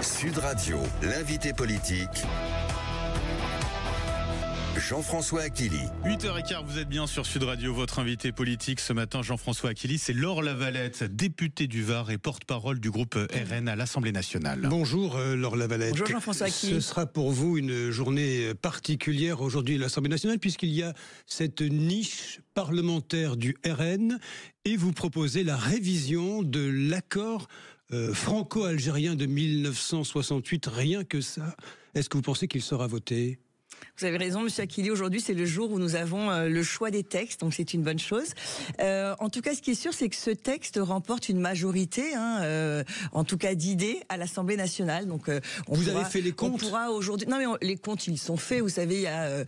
Sud Radio, l'invité politique, Jean-François Achilly. 8h15, vous êtes bien sur Sud Radio. Votre invité politique ce matin, Jean-François Achilly, c'est Laure Lavalette, députée du Var et porte-parole du groupe RN à l'Assemblée nationale. Bonjour Laure Lavalette. Bonjour Jean-François Achilly. Ce sera pour vous une journée particulière aujourd'hui à l'Assemblée nationale puisqu'il y a cette niche parlementaire du RN et vous proposez la révision de l'accord franco-algérien de 1968. Rien que ça. Est-ce que vous pensez qu'il sera voté ? Vous avez raison, Monsieur Achilly. Aujourd'hui, c'est le jour où nous avons le choix des textes, donc c'est une bonne chose. En tout cas, ce qui est sûr, c'est que ce texte remporte une majorité, en tout cas d'idées, à l'Assemblée nationale. Donc, vous avez fait les comptes ? On pourra aujourd'hui. Non, mais les comptes, ils sont faits. Vous savez, il y a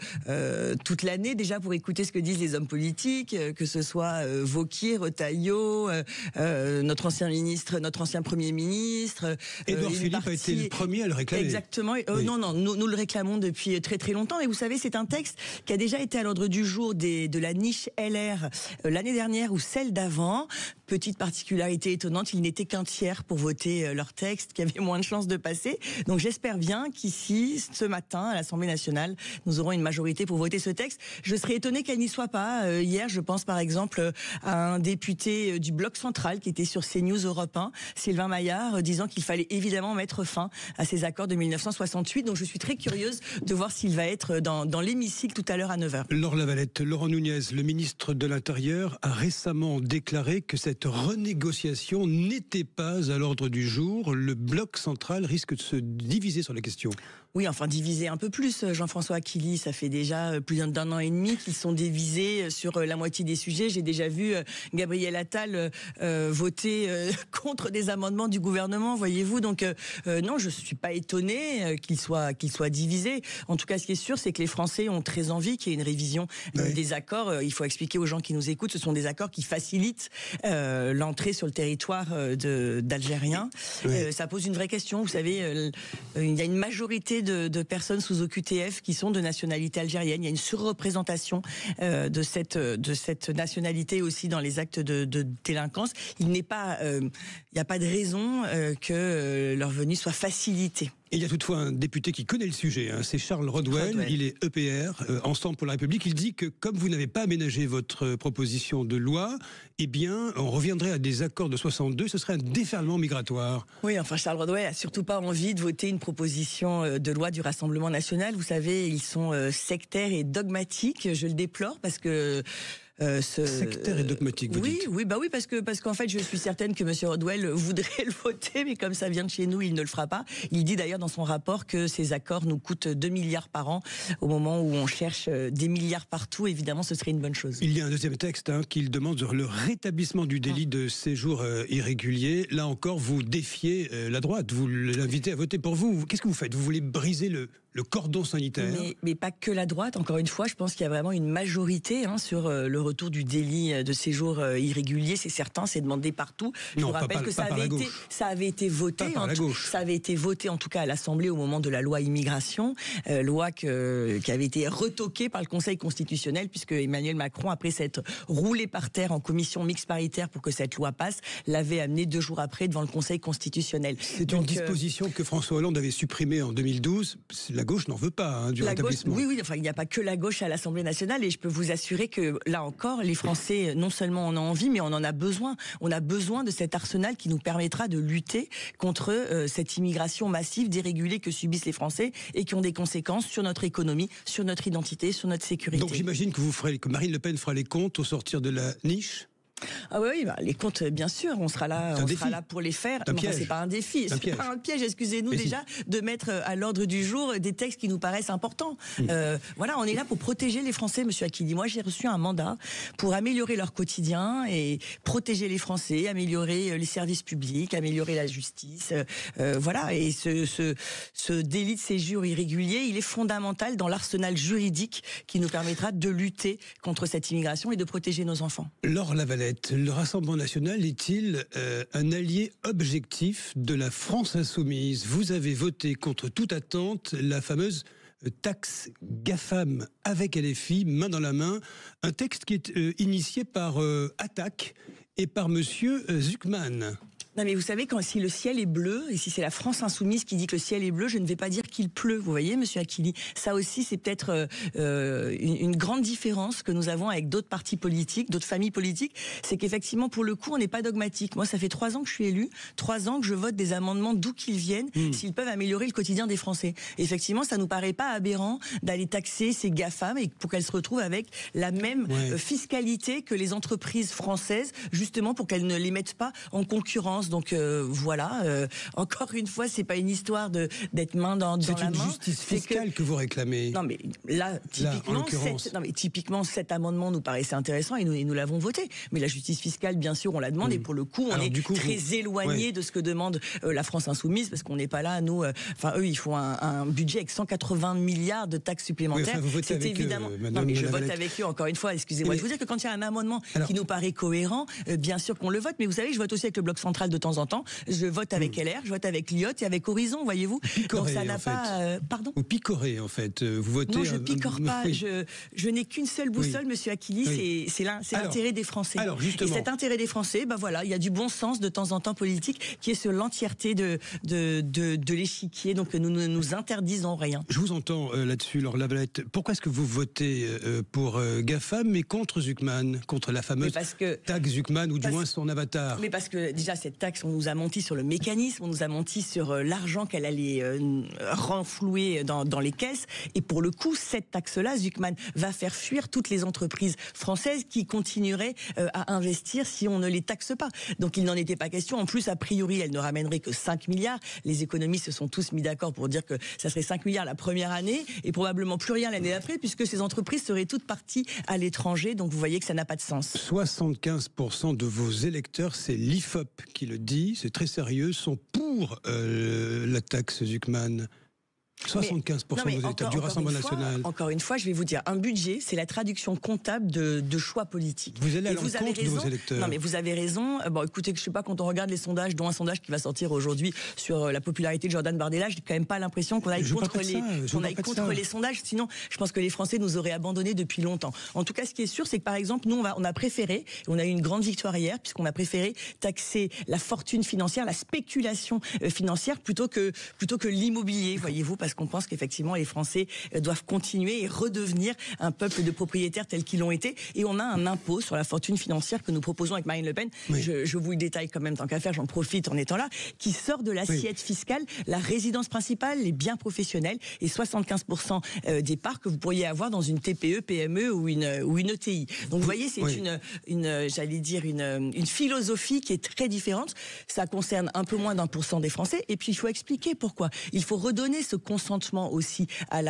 toute l'année déjà pour écouter ce que disent les hommes politiques, que ce soit Wauquiez, Retailleau, notre ancien ministre, notre ancien Premier ministre. Édouard Philippe a été le premier à le réclamer. Exactement. Oui. Non, nous le réclamons depuis très très longtemps. Et vous savez, c'est un texte qui a déjà été à l'ordre du jour de la niche LR l'année dernière ou celle d'avant. Petite particularité étonnante, il n'était qu'un tiers pour voter leur texte, qui avait moins de chances de passer. Donc j'espère bien qu'ici, ce matin, à l'Assemblée nationale, nous aurons une majorité pour voter ce texte. Je serais étonnée qu'elle n'y soit pas. Hier, je pense par exemple à un député du Bloc central qui était sur CNews Europe 1, Sylvain Maillard, disant qu'il fallait évidemment mettre fin à ces accords de 1968. Donc je suis très curieuse de voir s'il va être dans l'hémicycle tout à l'heure à 9h. Laure Lavalette, Laurent Nunez, le ministre de l'Intérieur, a récemment déclaré que cette renégociation n'était pas à l'ordre du jour. Le bloc central risque de se diviser sur la question. Oui, enfin diviser un peu plus, Jean-François Achilly. Ça fait déjà plus d'un an et demi qu'ils sont divisés sur la moitié des sujets. J'ai déjà vu Gabriel Attal voter contre des amendements du gouvernement, voyez-vous. Donc non, je suis pas étonnée qu'il soit divisé. En tout cas, ce qui est sûr, c'est que les Français ont très envie qu'il y ait une révision des accords. Il faut expliquer aux gens qui nous écoutent, ce sont des accords qui facilitent l'entrée sur le territoire d'Algériens. Oui. Ça pose une vraie question. Vous savez, il y a une majorité de personnes sous OQTF qui sont de nationalité algérienne. Il y a une surreprésentation de cette nationalité aussi dans les actes de délinquance. Il n'y a pas de raison que leur venue soit facilitée. Et il y a toutefois un député qui connaît le sujet, c'est Charles Rodwell, il est EPR, Ensemble pour la République. Il dit que comme vous n'avez pas aménagé votre proposition de loi, eh bien, on reviendrait à des accords de 62, ce serait un déferlement migratoire. Oui, enfin, Charles Rodwell a surtout pas envie de voter une proposition de loi du Rassemblement national. Vous savez, ils sont sectaires et dogmatiques. Je le déplore parce que sectaire et dogmatique, vous dites. Oui, parce qu'en fait, je suis certaine que Monsieur Rodwell voudrait le voter, mais comme ça vient de chez nous, il ne le fera pas. Il dit d'ailleurs dans son rapport que ces accords nous coûtent 2 milliards par an, au moment où on cherche des milliards partout. Évidemment, ce serait une bonne chose. Il y a un deuxième texte qu'il demande le rétablissement du délit de séjour irrégulier. Là encore, vous défiez la droite, vous l'invitez à voter pour vous. Qu'est-ce que vous faites ? Vous voulez briser le cordon sanitaire ? Mais pas que la droite, encore une fois, je pense qu'il y a vraiment une majorité sur le retour du délit de séjour irrégulier, c'est certain, c'est demandé partout. Je vous rappelle que ça avait été voté, ça avait été voté en tout cas à l'Assemblée au moment de la loi immigration, loi qui avait été retoquée par le Conseil constitutionnel puisque Emmanuel Macron, après s'être roulé par terre en commission mixte paritaire pour que cette loi passe, l'avait amenée 2 jours après devant le Conseil constitutionnel. C'est une disposition que François Hollande avait supprimée en 2012. La gauche n'en veut pas du rétablissement. Oui, enfin il n'y a pas que la gauche à l'Assemblée nationale et je peux vous assurer que là encore, les Français, non seulement on en a envie, mais on en a besoin. On a besoin de cet arsenal qui nous permettra de lutter contre cette immigration massive, dérégulée que subissent les Français et qui ont des conséquences sur notre économie, sur notre identité, sur notre sécurité. Donc j'imagine que Marine Le Pen fera les comptes au sortir de la niche. Ah oui, les comptes, bien sûr, on sera là pour les faire. C'est pas un défi, c'est pas un piège. Excusez-nous déjà de mettre à l'ordre du jour des textes qui nous paraissent importants. Voilà, on est là pour protéger les Français, Monsieur Achilly. Moi, j'ai reçu un mandat pour améliorer leur quotidien et protéger les Français, améliorer les services publics, améliorer la justice. Voilà, et ce délit de séjour irrégulier, il est fondamental dans l'arsenal juridique qui nous permettra de lutter contre cette immigration et de protéger nos enfants. Laure Lavalette, le Rassemblement national est-il un allié objectif de la France insoumise ? Vous avez voté contre toute attente la fameuse taxe GAFAM avec LFI, main dans la main, un texte qui est initié par Attac et par Monsieur Zuckman. Non mais vous savez, si le ciel est bleu, et si c'est la France insoumise qui dit que le ciel est bleu, je ne vais pas dire qu'il pleut. Vous voyez, monsieur Achili, ça aussi c'est peut-être une grande différence que nous avons avec d'autres partis politiques, d'autres familles politiques, c'est qu'effectivement pour le coup on n'est pas dogmatique. Moi ça fait 3 ans que je suis élue, 3 ans que je vote des amendements d'où qu'ils viennent, s'ils peuvent améliorer le quotidien des Français. Et effectivement ça nous paraît pas aberrant d'aller taxer ces GAFAM et pour qu'elles se retrouvent avec la même fiscalité que les entreprises françaises, justement pour qu'elles ne les mettent pas en concurrence. Donc voilà, encore une fois, c'est pas une histoire d'être main dans la main. C'est une justice fiscale que vous réclamez. Non mais là, typiquement, cet amendement nous paraissait intéressant et nous l'avons voté. Mais la justice fiscale, bien sûr, on la demande et pour le coup, on est très éloigné de ce que demande la France insoumise parce qu'on n'est pas là, nous. Enfin, eux, ils font un budget avec 180 milliards de taxes supplémentaires. Vous votez avec évidemment. Madame Je vote avec eux. Encore une fois, excusez-moi de vous dire que quand il y a un amendement qui nous paraît cohérent, bien sûr qu'on le vote. Mais vous savez, je vote aussi avec le Bloc Central de temps en temps. Je vote avec LR, je vote avec Lyot et avec Horizon, voyez-vous. Donc ça n'a pas. Pardon. Vous picorez en fait. Vous votez. Non, je picore pas. Je n'ai qu'une seule boussole, monsieur Achili. C'est l'intérêt des Français. Alors justement. Et cet intérêt des Français, voilà, il y a du bon sens de temps en temps politique qui est sur l'entièreté de l'échiquier. Donc nous ne nous interdisons rien. Je vous entends là-dessus, Laure Lavalette. Pourquoi est-ce que vous votez pour GAFAM mais contre Zucman, contre la fameuse taxe Zucman ou du moins son avatar? Mais parce que déjà cette taxe, on nous a menti sur le mécanisme, on nous a menti sur l'argent qu'elle allait renflouer dans les caisses. Et pour le coup, cette taxe-là, Zucman va faire fuir toutes les entreprises françaises qui continueraient à investir si on ne les taxe pas. Donc il n'en était pas question. En plus, a priori, elle ne ramènerait que 5 milliards. Les économistes se sont tous mis d'accord pour dire que ça serait 5 milliards la première année et probablement plus rien l'année d'après puisque ces entreprises seraient toutes parties à l'étranger. Donc vous voyez que ça n'a pas de sens. 75% de vos électeurs, c'est l'IFOP qui le dit, c'est très sérieux, sont pour la taxe Zucman. 75% de vos électeurs du Rassemblement national. Encore une fois, je vais vous dire, un budget, c'est la traduction comptable de choix politiques. Vous allez à l'encontre de vos électeurs. Non, mais vous avez raison. Bon, écoutez, je sais pas, quand on regarde les sondages, dont un sondage qui va sortir aujourd'hui sur la popularité de Jordan Bardella, j'ai quand même pas l'impression qu'on aille contre les sondages. Sinon, je pense que les Français nous auraient abandonnés depuis longtemps. En tout cas, ce qui est sûr, c'est que par exemple, nous, on a préféré, on a eu une grande victoire hier, puisqu'on a préféré taxer la fortune financière, la spéculation financière, plutôt que l'immobilier, voyez-vous, parce qu'on pense qu'effectivement les Français doivent continuer et redevenir un peuple de propriétaires tels qu'ils l'ont été. Et on a un impôt sur la fortune financière que nous proposons avec Marine Le Pen. Oui. Je vous le détaille quand même, tant qu'à faire, j'en profite en étant là, qui sort de l'assiette fiscale la résidence principale, les biens professionnels et 75% des parts que vous pourriez avoir dans une TPE, PME ou une ETI. Donc vous voyez, c'est une philosophie qui est très différente. Ça concerne un peu moins d'1% des Français. Et puis il faut expliquer pourquoi. Il faut redonner ce consentement aussi à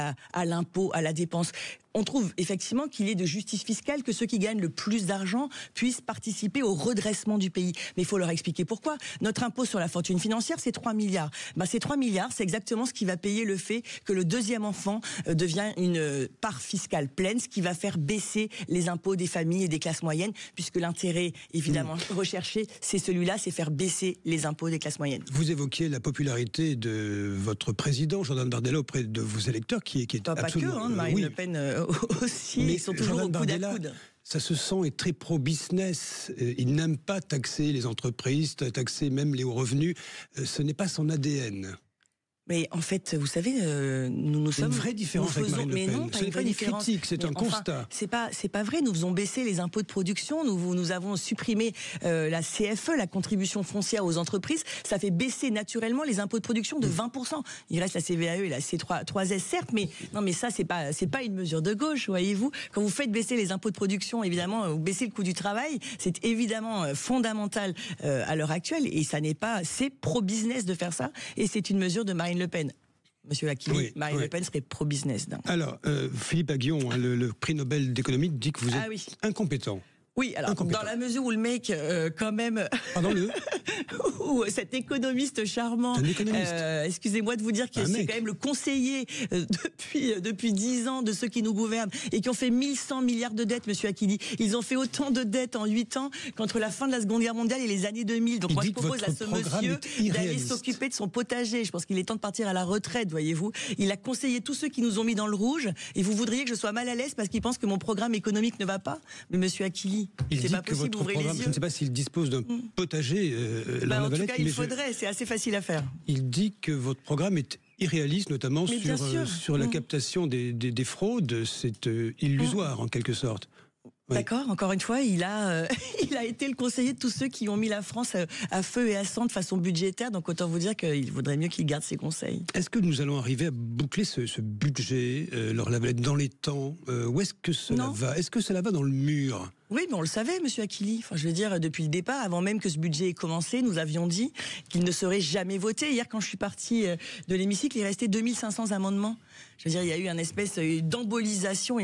l'impôt, à la dépense. On trouve effectivement qu'il est de justice fiscale que ceux qui gagnent le plus d'argent puissent participer au redressement du pays. Mais il faut leur expliquer pourquoi. Notre impôt sur la fortune financière, c'est 3 milliards. Ces 3 milliards, c'est exactement ce qui va payer le fait que le deuxième enfant devient une part fiscale pleine, ce qui va faire baisser les impôts des familles et des classes moyennes, puisque l'intérêt, évidemment, recherché, c'est celui-là, c'est faire baisser les impôts des classes moyennes. Vous évoquiez la popularité de votre président, Jordan Bardella, auprès de vos électeurs, qui est absolument... Pas que, Marine Le Pen aussi, mais ils sont toujours au coude à coude. Ça se sent est très pro-business. Il n'aime pas taxer les entreprises, taxer même les hauts revenus. Ce n'est pas son ADN. Mais en fait, vous savez, nous sommes... une vraie différence avec Marine Le Pen. Non, ce n'est pas une critique, c'est un constat. C'est pas vrai, nous faisons baisser les impôts de production, nous avons supprimé la CFE, la contribution foncière aux entreprises, ça fait baisser naturellement les impôts de production de 20%. Il reste la CVAE et la C3S certes, mais non, mais ça c'est pas une mesure de gauche, voyez-vous. Quand vous faites baisser les impôts de production, évidemment, vous baissez le coût du travail, c'est évidemment fondamental à l'heure actuelle, et ça n'est pas, c'est pro-business de faire ça, et c'est une mesure de Marine Le Pen. Monsieur Achili, Marine Le Pen serait pro-business. Alors, Philippe Aghion, le prix Nobel d'économie, dit que vous êtes incompétent. Oui, alors dans la mesure où le mec, quand même, où cet économiste charmant, excusez-moi de vous dire que c'est quand même le conseiller depuis 10 ans de ceux qui nous gouvernent et qui ont fait 1100 milliards de dettes, monsieur Achili. Ils ont fait autant de dettes en 8 ans qu'entre la fin de la Seconde Guerre mondiale et les années 2000. Donc moi je propose à ce monsieur d'aller s'occuper de son potager. Je pense qu'il est temps de partir à la retraite, voyez-vous. Il a conseillé tous ceux qui nous ont mis dans le rouge et vous voudriez que je sois mal à l'aise parce qu'il pense que mon programme économique ne va pas. Mais monsieur Achili, Akili. Il C'est dit pas que possible, votre ouvrez programme, les je yeux. ne sais pas s'il dispose d'un potager, Laure En tout Lavalette, cas, il mais faudrait, c'est assez facile à faire. il dit que votre programme est irréaliste, notamment Mais bien sûr. sur la captation des fraudes. C'est illusoire, en quelque sorte. Oui. D'accord, encore une fois, il a été le conseiller de tous ceux qui ont mis la France à feu et à sang de façon budgétaire, donc autant vous dire qu'il vaudrait mieux qu'il garde ses conseils. Est-ce que nous allons arriver à boucler ce budget, Laure Lavalette, dans les temps Où est-ce que cela va? Est-ce que cela va dans le mur? Oui, mais on le savait, monsieur Akili. Enfin, je veux dire, depuis le départ, avant même que ce budget ait commencé, nous avions dit qu'il ne serait jamais voté. Hier, quand je suis partie de l'hémicycle, il restait 2500 amendements. Je veux dire, il y a eu une espèce d'embolisation,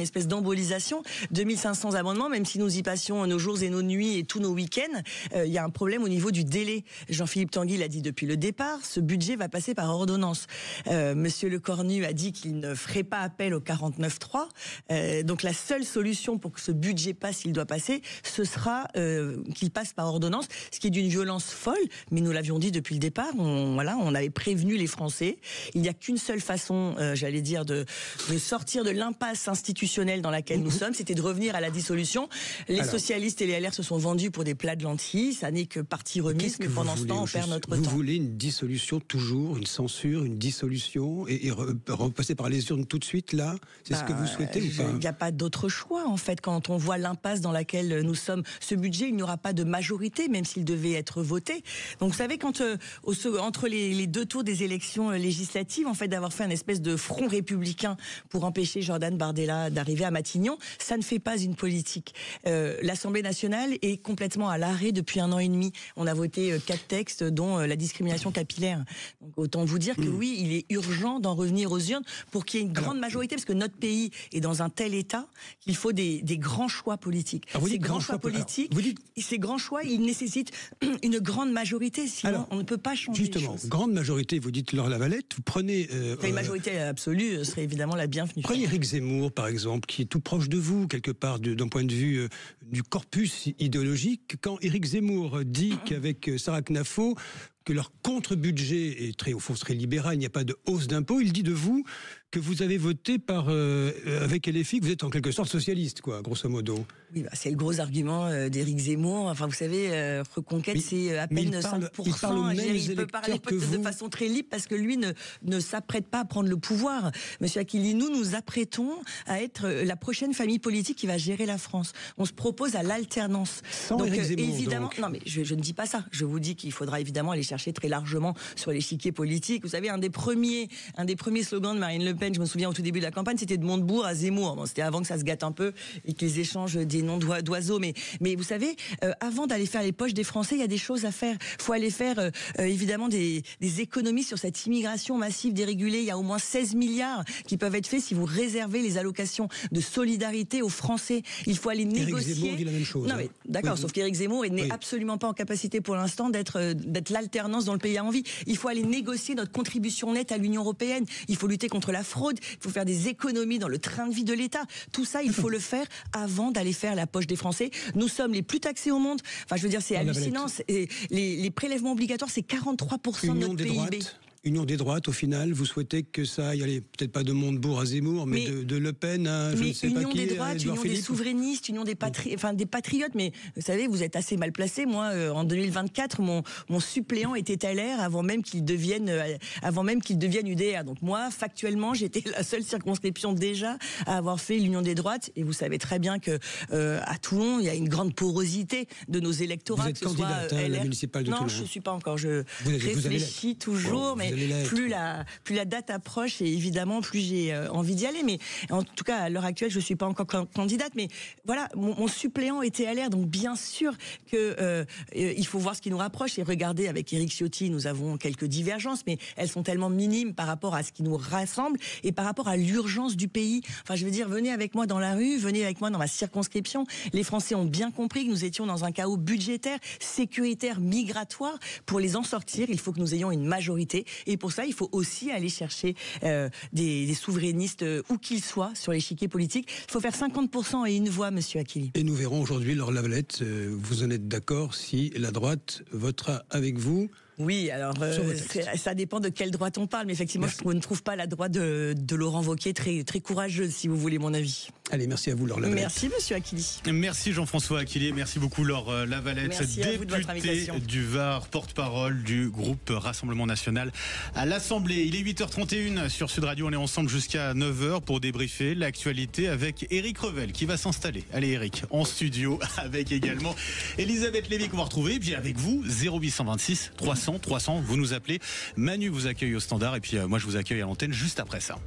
2500 amendements, même si nous y passions nos jours et nos nuits et tous nos week-ends, il y a un problème au niveau du délai. Jean-Philippe Tanguy l'a dit depuis le départ, ce budget va passer par ordonnance. Monsieur Lecornu a dit qu'il ne ferait pas appel au 49.3. Donc la seule solution pour que ce budget passe, il doit passer, ce sera qu'il passe par ordonnance, ce qui est d'une violence folle, mais nous l'avions dit depuis le départ, on avait prévenu les Français. Il n'y a qu'une seule façon, j'allais dire, de sortir de l'impasse institutionnelle dans laquelle nous sommes, c'était de revenir à la dissolution. Les socialistes et les LR se sont vendus pour des plats de lentilles, ça n'est que partie remise, mais pendant ce temps, on perd notre temps. Vous voulez une dissolution toujours, une censure, une dissolution, et repasser par les urnes tout de suite, là? C'est ce que vous souhaitez ou pas? Il n'y a pas d'autre choix, en fait, quand on voit l'impasse dans laquelle nous sommes. Ce budget, il n'y aura pas de majorité, même s'il devait être voté. Donc, vous savez, quand entre les deux tours des élections législatives, en fait, d'avoir fait un espèce de front républicain pour empêcher Jordan Bardella d'arriver à Matignon, ça ne fait pas une politique. L'Assemblée nationale est complètement à l'arrêt depuis 1 an et demi. On a voté 4 textes, dont la discrimination capillaire. Donc, autant vous dire que oui, il est urgent d'en revenir aux urnes pour qu'il y ait une grande majorité, parce que notre pays est dans un tel état qu'il faut des grands choix politiques. Ces grands choix politiques, ces grands choix, ils nécessitent une grande majorité, sinon on ne peut pas changer justement, les choses. Grande majorité, vous dites Laure Lavalette, vous prenez... Une majorité absolue serait évidemment la bienvenue. Prenez Éric Zemmour, par exemple, qui est tout proche de vous, quelque part, d'un point de vue du corpus idéologique. Quand Éric Zemmour dit qu'avec Sarah Knafo, que leur contre-budget est au fond très libéral, il n'y a pas de hausse d'impôts, il dit de vous que vous avez voté avec LFI, que vous êtes en quelque sorte socialiste, quoi, grosso modo. Oui, c'est le gros argument d'Éric Zemmour. Enfin, vous savez, Reconquête, c'est à peine 5%. Il peut parler de façon très libre parce que lui ne s'apprête pas à prendre le pouvoir. Monsieur Akili, nous apprêtons à être la prochaine famille politique qui va gérer la France. On se propose à l'alternance. Donc, Éric Zemmour, évidemment, non, mais je ne dis pas ça. Je vous dis qu'il faudra évidemment aller chercher très largement sur l'échiquier politique. Vous savez, un des premiers slogans de Marine Le Pen, je me souviens au tout début de la campagne, c'était de Montebourg à Zemmour. Bon, c'était avant que ça se gâte un peu et qu'ils échangent des noms d'oiseaux. Mais vous savez, avant d'aller faire les poches des Français, il y a des choses à faire. Il faut aller faire évidemment des économies sur cette immigration massive dérégulée. Il y a au moins 16 milliards qui peuvent être faits si vous réservez les allocations de solidarité aux Français. Il faut aller négocier. Éric Zemmour dit la même chose. Non, mais d'accord, sauf qu'Éric Zemmour n'est absolument pas en capacité pour l'instant d'être l'alternance dont le pays a envie. Il faut aller négocier notre contribution nette à l'Union européenne. Il faut lutter contre la fraude. Il faut faire des économies dans le train de vie de l'État. Tout ça, il faut le faire avant d'aller faire la poche des Français. Nous sommes les plus taxés au monde. Enfin, je veux dire, c'est hallucinant. Les prélèvements obligatoires, c'est 43% de notre PIB. Union des droites, au final, vous souhaitez que ça aille aller, peut-être pas de Montebourg à Zemmour, mais de Le Pen à je ne sais pas qui. Union des droites, Union des souverainistes, Union des patriotes, mais vous savez, vous êtes assez mal placé. Moi, en 2024, mon suppléant était LR avant même qu'il devienne UDR. Donc moi, factuellement, j'étais la seule circonscription déjà à avoir fait l'Union des droites. Et vous savez très bien que à Toulon, il y a une grande porosité de nos électorats. Vous êtes candidate à la municipale de Toulon. Non, je suis pas encore. Je réfléchis toujours, mais plus la date approche, et évidemment plus j'ai envie d'y aller. Mais en tout cas, à l'heure actuelle, je suis pas encore candidate. Mais voilà, mon suppléant était LR, donc bien sûr que il faut voir ce qui nous rapproche. Et regardez, avec Éric Ciotti, nous avons quelques divergences, mais elles sont tellement minimes par rapport à ce qui nous rassemble et par rapport à l'urgence du pays. Enfin, je veux dire, venez avec moi dans la rue, venez avec moi dans ma circonscription. Les Français ont bien compris que nous étions dans un chaos budgétaire, sécuritaire, migratoire. Pour les en sortir, il faut que nous ayons une majorité. Et pour ça, il faut aussi aller chercher des souverainistes, où qu'ils soient, sur l'échiquier politique. Il faut faire 50% et une voix, monsieur Akili. Et nous verrons aujourd'hui, Laure Lavalette, vous en êtes d'accord si la droite votera avec vous Oui, alors ça dépend de quelle droite on parle, mais effectivement, je ne trouve pas la droite de Laurent Wauquiez très, très courageuse, si vous voulez mon avis. Allez, merci à vous, Laure Lavalette. Merci, monsieur Achilly. Merci Jean-François Achilly, merci beaucoup Laure Lavalette, députée du Var, porte-parole du groupe Rassemblement National à l'Assemblée. Il est 8h31 sur Sud Radio, on est ensemble jusqu'à 9h pour débriefer l'actualité avec Éric Revel qui va s'installer. Allez Éric, en studio avec également Elisabeth Lévy qu'on va retrouver, et puis avec vous, 0826 300 300, vous nous appelez. Manu vous accueille au standard et puis moi je vous accueille à l'antenne juste après ça.